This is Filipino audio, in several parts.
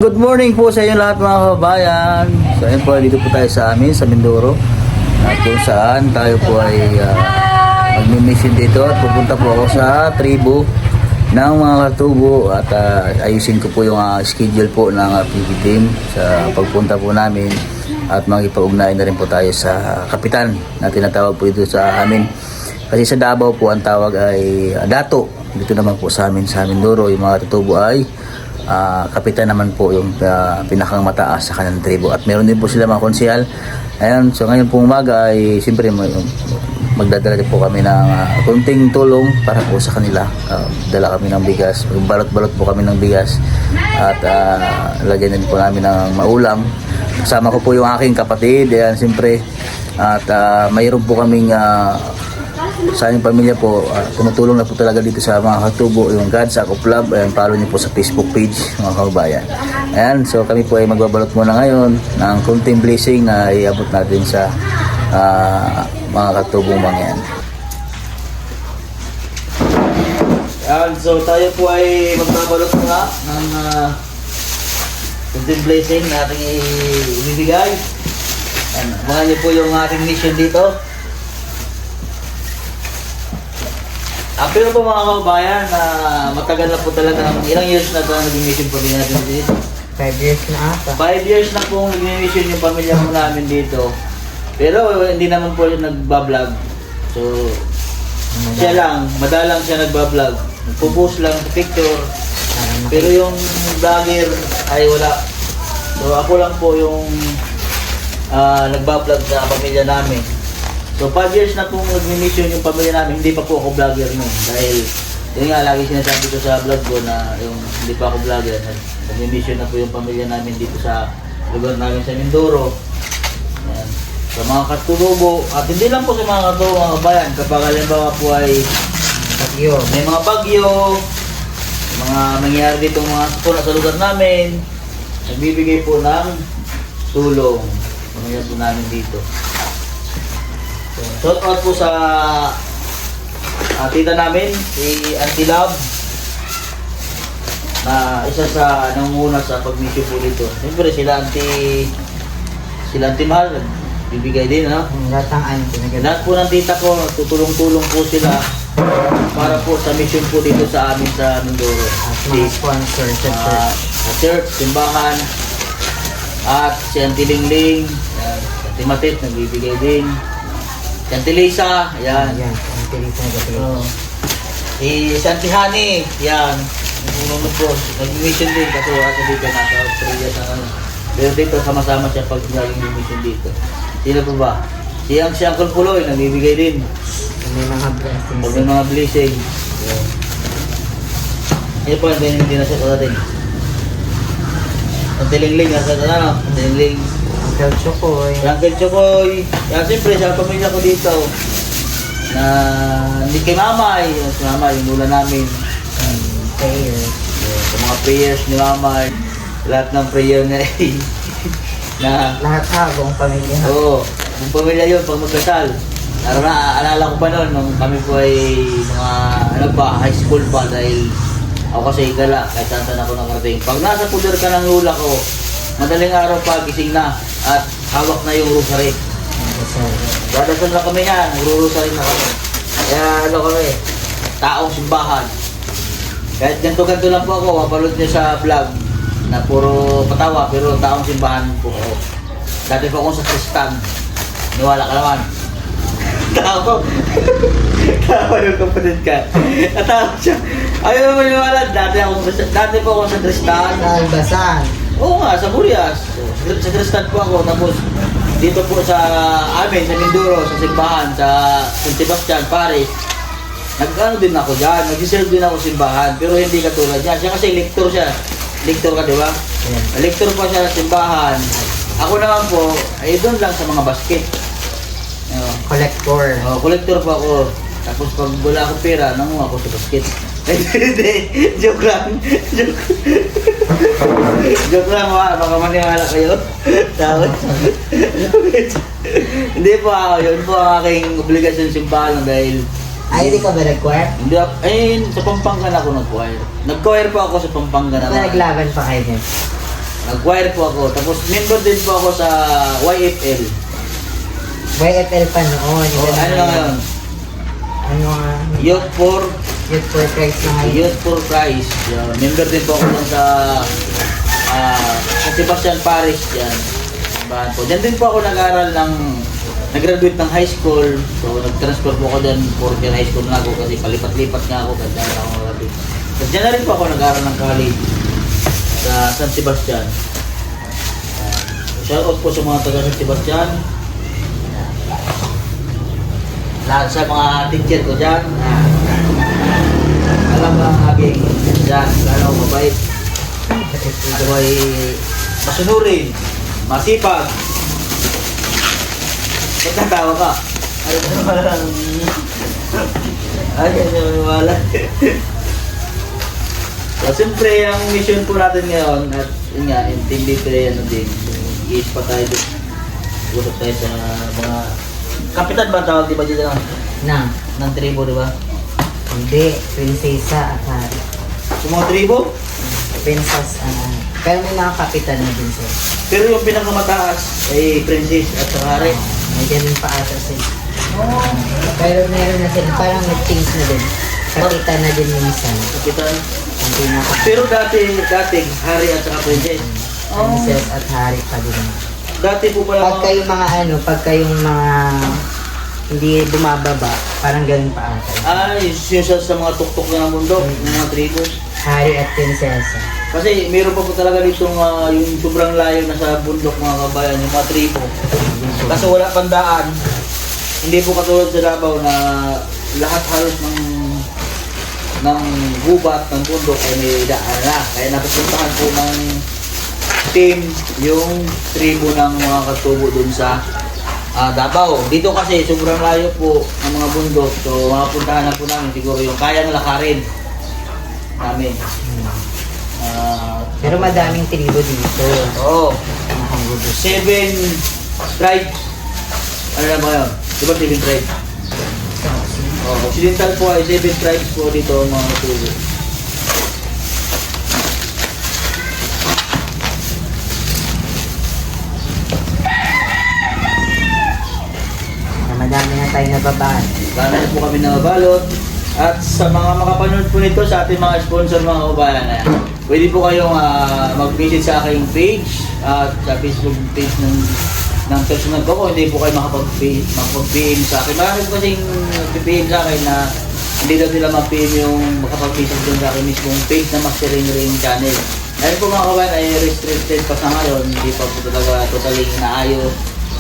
Good morning po sa inyo lahat mga kababayan. So ayun po, dito po tayo sa amin, sa Mindoro. At kung saan tayo po ay magmi-mission dito. At pupunta po ako sa tribo ng mga Katubo. At ayusin ko po yung schedule po ng PB team sa pagpunta po namin. At makipag-ugnayan na rin po tayo sa kapitan na tinatawag po ito sa amin. Kasi sa Davao po ang tawag ay Dato. Dito naman po sa amin sa Mindoro, yung mga Katubo ay kapitan naman po yung pinakang mataas sa kanyang tribo. At meron din po sila mga konsehal. Ayan, so ngayon pong umaga ay siyempre magdadala din po kami ng kunting tulong para po sa kanila. Dala kami ng bigas, balot-balot po kami ng bigas at lagyan din po namin ng maulam. Kasama ko po yung aking kapatid. Ayan, siyempre. At mayroon po kaming sa aming pamilya po, tumutulong na po talaga dito sa mga Katubo, yung God's Act of Love. Ayan, follow niyo po sa Facebook page mga kababayan. Ayan, so kami po ay magbabalot muna ngayon ng kunting blessing na iabot natin sa mga Katubong mga yan. Ayan, so tayo po ay magbabalot muna ng kunting blessing na ating ibibigay. Ayan, abangan niyo po yung ating mission dito. Pero po mga kababayan, matagal na po talaga, ilang years na ito nag-mission pamilya natin dito? 5 years na ata. 5 years na po nag-mission yung pamilya po namin dito. Pero hindi naman po siya nagbablog. So, siya lang, madalang siya nagbablog. Nagpo-post lang sa picture. Pero yung vlogger ay wala. So, ako lang po yung nagbablog sa pamilya namin. So 5 years na pong nag-mission yung pamilya namin, hindi pa po ako vlogger noon. Dahil yun nga, lagi sinasabi ko sa vlog ko na yung hindi pa ako vlogger. Nag-mission na po yung pamilya namin dito sa lugar namin sa Mindoro. Ayan. Sa mga Katubo, at hindi lang po sa mga Katubo, mga kabayan, kapag halimbawa po ay Bagyo. may mga bagyo, mga mangyayari dito mga sakuna sa lugar namin, nagbibigay po ng tulong. Pamilya po namin dito. Shout out po sa tita namin, si Auntie Love, na isa sa nangunguna sa pag-mission po dito. Siyempre sila Auntie Mahal, bibigay din, no? Lahat ng auntie. Lahat po ng tita ko, tutulong-tulong po sila para po sa mission po dito sa amin sa Mindoro. At mga sponsor sa church. Sa church, simbahan, at si Auntie Lingling, si Auntie Matit, nagbibigay din. Si Auntie Lisa, yan. Ayan, Auntie Lisa na Si Auntie Honey, yan. Nunod po, nag-mission din kasi ako dito nasa Australia sa ano. Pero dito sama-sama siya pag naging mission dito. Sino po ba? Si Uncle Puloy, nagbibigay din. May mga blessings. Pag may mga blessing. Yan po, hindi na siya sa atin. Auntie Lingling, nasa ano? Auntie Lingling. Uncle Chokoy. Uncle Chokoy. Yan, siyempre, sa pamilya ko dito, na hindi kay Mamay. Si Mamay, yung lula namin. Prayers. Sa mga prayers ni Mamay. Lahat ng prayer na Lahat buong pamilya. oo, yung pamilya yun, pag magkasal. Alala ko pa noon, nung kami po ay high school pa dahil ako kasi gala, kahit saan ako nakarating. Pag nasa puder ka ng lula ko, madaling araw pa, gising na at hawak na yung rosary. Dadasal na kami yan, nagro-rosary na kami. Kaya kami, taong simbahan. Kahit ganto-ganto lang po ako, mapalot niyo sa vlog na puro patawa, pero taong simbahan po ako. Dati po ako sa Kristan. Niwala ka naman. Tawa yung kapatid ka. Natawa siya. Ayaw mo maniwala, dati po ako sa Kristan. Sa Albasan. Oo nga, sa Burias. Sa Kristan po ako. Tapos dito po sa amin, sa Mindoro, sa simbahan, sa San Sebastian, Paris. Nag-ano din ako dyan, nag-serve din ako simbahan, pero hindi katulad niya. Siya kasi lector siya. Lector ka, di ba? Yeah. Lector pa siya sa simbahan. Ako naman po, ay doon lang sa mga basket. Collector. Collector pa ako. Tapos pag wala akong pera, nangunga ako sa basket. Hindi, joke lang. Joke lang, baka maniwala kayo. Tapos, hindi po ako, yun po ang aking obligasyon simbahan dahil Ay, hindi ka ba nag-choir? hindi ako, sa Pampanga na ako nag-choir. Nag-choir po ako sa Pampanga Di ba naman. naglaban pa kayo din? Nag-wire po ako. Tapos member din po ako sa YFL. YFL pa noon. O, ano na ngayon? Ano nga? Youth for Youth for Christ na ngayon. Youth for Christ. Yan. Member din po ako dun sa San Sebastian Parish. Yan. Bahan po. Diyan din po ako nag-aral nag-graduate ng high school. So, nag-transfer po ako dyan. 4 year high school na ako kasi palipat-lipat nga ako. Kasi ako graduate. Tapos dyan na rin po ako nag-aral ng college sa San Sebastian. Shout out po sa mga taga San Sebastian. Lahat sa mga teacher ko dyan. Alam ba ang aking dyan, lalo mabait. Ito ay masunurin, masipag. Ba't natawa ka? Ay, parang... Ay, wala. So, siyempre, ang mission po natin ngayon, at yun nga, intindi ko yan din. I-is pa tayo dito. Usap tayo sa mga... Kapitan ba tawag, di ba dito ng tribo, di ba? Hindi, prinsesa at hari. Sa mga tribo? Princess, pero may mga kapitan na din sir. Pero yung pinakamataas ay princess at saka hari. May ganun pa ata sir. Pero meron na sila, parang nag-change na din. Kapitan na din minsan. Kapitan. Ang pinaka Pero dating hari at saka princess. princess at hari pa din. Dati po pala Pagka yung mga hindi bumababa, parang ganun pa ata. Ay, yung sa mga tuktok na ng mundo, ng mga tribo. Hari at prinsesa. Kasi meron pa po talaga ditong yung sobrang layo na sa bundok mga kabayan, yung mga tribo. Kasi wala pang daan. Hindi po katulad sa Davao na lahat halos ng gubat, ng bundok ay may daan na. Kaya napupuntahan po ng team yung tribo ng mga katubo dun sa Davao. Dito kasi sobrang layo po ng mga bundok. So mapuntahan na po namin siguro yung kayang lakarin namin. Pero madaming tribo dito. Oo. 7 Mga tribe. Ano na ba yun? Di ba 7 tribe? Occidental po ay 7 tribes po dito mga katubo. madami na tayo nababaan. Sana na po kami nabalot. At sa mga makapanood po nito sa ating mga sponsor mga kabayan, pwede po kayong mag-visit sa aking page at sa Facebook page ng personal ko kung hindi po kayo makapag-PM sa akin. Marami po kasing nag-PM sa akin na hindi daw sila mag-PM yung makapag-visit dun sa akin mismong page na Mastering Ring Channel. Dahil po mga kabayan ay restricted pa sa ngayon, hindi pa po talaga totally inaayos.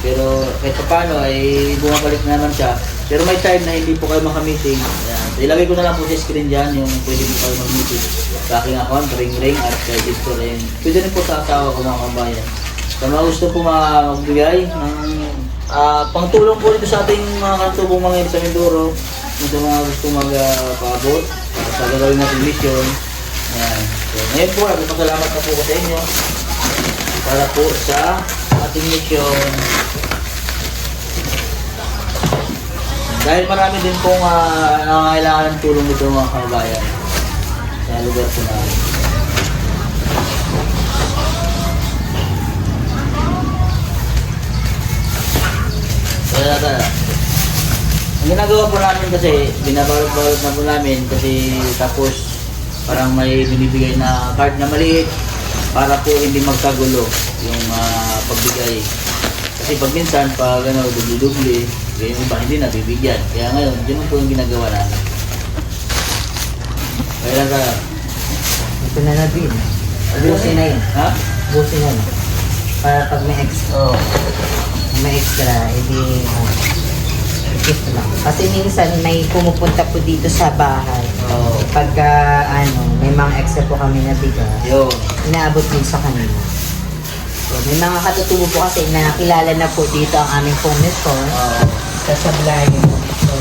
Pero kahit paano ay bumabalik na naman siya. Pero may time na hindi po kayo makamiting. Ayan. So, ilagay ko na lang po sa screen dyan yung pwede po kayo mag-meeting sa aking account, Ring at kay Victor. And pwede rin po sa asawa ko mga kabayan. So mga gusto po magbigay ng pangtulong po dito sa ating mga katubong mga sa Mindoro. Ito mga gusto magpaabot sa gagawin natin mission. Ayan. So ngayon po, nagpapasalamat na po ko sa inyo para po sa ating mission. Dahil marami din pong nangangailangan ng tulong nito mga kabayan sa lugar po namin. Kaya ang ginagawa po namin kasi binabalot-balot na po namin kasi tapos parang may binibigay na card na maliit para po hindi magkagulo yung pagbigay. Kasi pag minsan, pag dubli-dubli, yung iba hindi nabibigyan. Kaya ngayon, yun po yung ginagawa namin. Kaya lang ka. Ito na na din. Busin na yun. Ha? Busin na yun. Para pag may extra, edi ito lang. Kasi minsan may pumupunta po dito sa bahay. Pagka may mga extra po kami na bigas, Yun. inaabot din sa kanila. So, may mga katutubo po kasi na nakilala na po dito ang aming phone store sa Sablayo. So,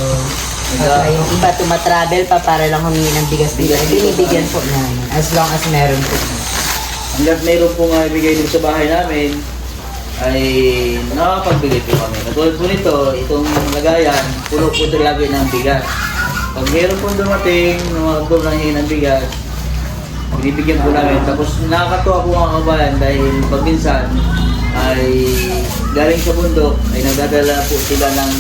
pagka yung iba tumatravel pa para lang humingi ng bigas dito, binibigyan po namin as long as meron po. Hanggat mayroon pong ibigay dito sa bahay namin, ay nakapagbigay po kami. Katulad po nito, itong lagayan, puno po talaga ng bigas. Pag mayroon pong dumating, mga nanghihingi ng bigas, binibigyan po namin. Tapos nakakatuwa po mga kabayan dahil pag minsan ay galing sa bundok ay nagdadala po sila ng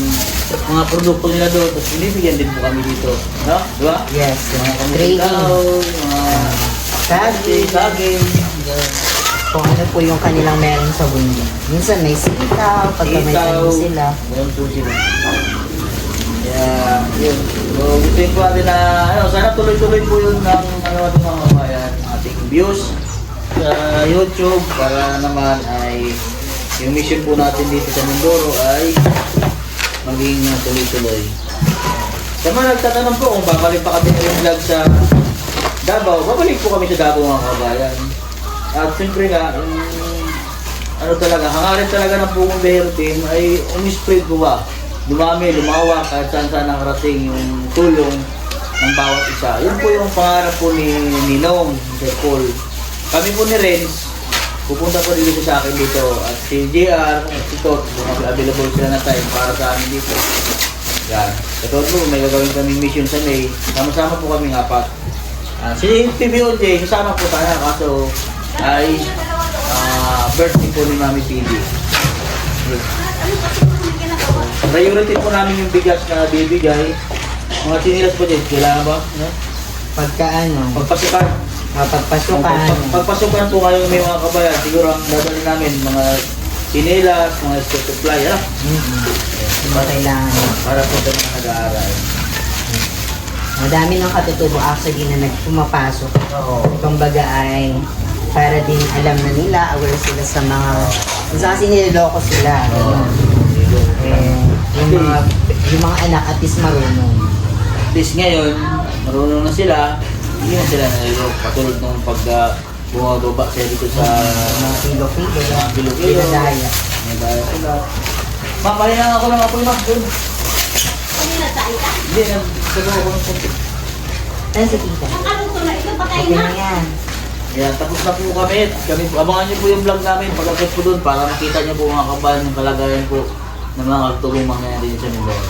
mga produkto nila doon. Tapos binibigyan din po kami dito. No? Di ba? Yes, Mga trading. kamutikaw, mga Saging. saging. Kung ano po yung kanilang meron sa bundok. Minsan may sitaw, pagka may tanim sila. Meron po sila. Kaya, yun. So, gustuin ko natin na, sana tuloy-tuloy po yun ng natin mga kabayan, ating views sa YouTube para naman ay yung mission po natin dito sa Mindoro ay maging tuloy-tuloy. Sa mga nagtatanong po kung babalik pa kami ng vlog sa Davao, babalik po kami sa Davao mga kabayan. At siyempre nga, ano talaga, hangarin talaga ng buong Behero team ay umispread po ba? Dumami, lumawak, kahit saan nakarating yung tulong ng bawat isa. Yun po yung pangarap po ni Ninong, Sir Paul. Kami po ni Renz, pupunta po dito sa akin dito. At si JR, at si Tot, available sila na time para sa amin dito. Yan. Sa Tot po, may gagawin kami mission sa May. Sama-sama po kami apat. Si PBOJ, kasama po sana, kaso ay birthday po ni Mami TV. Priority po namin yung bigas na bibigay. Mga sinilas po dyan, kailangan ba? No? Pagka ano, Pagpasukan. pagpasukan. Pagpasukan po kayo may mga kabayan, siguro ang dadali namin mga sinilas, mga school supply, Yung kailangan. para po sa mga nag-aaral. Madami ng katutubo actually na nagpumapasok. Oo. Kumbaga ay para din alam na nila, aware sila sa mga, kasi niloloko sila. Ganun. Eh, yung mga anak at least marunong. At least ngayon, marunong na sila, hindi na sila nalilok. Patulad nung pag bumababa sila dito sa Mga kilo-kilo. Kilo-kilo. Pinadaya. May dahil sila. Mapahinga ako ng apoy, Mak, doon. Hindi, nagsasawa ko ng konti. Ano si tita? Okay na yan. Yan, tapos na po kami. Abangan niyo po yung vlog namin pagkakit po doon para makita niyo po mga kabayan yung kalagayan po ng mga tugong mangyayari sa Mindoro.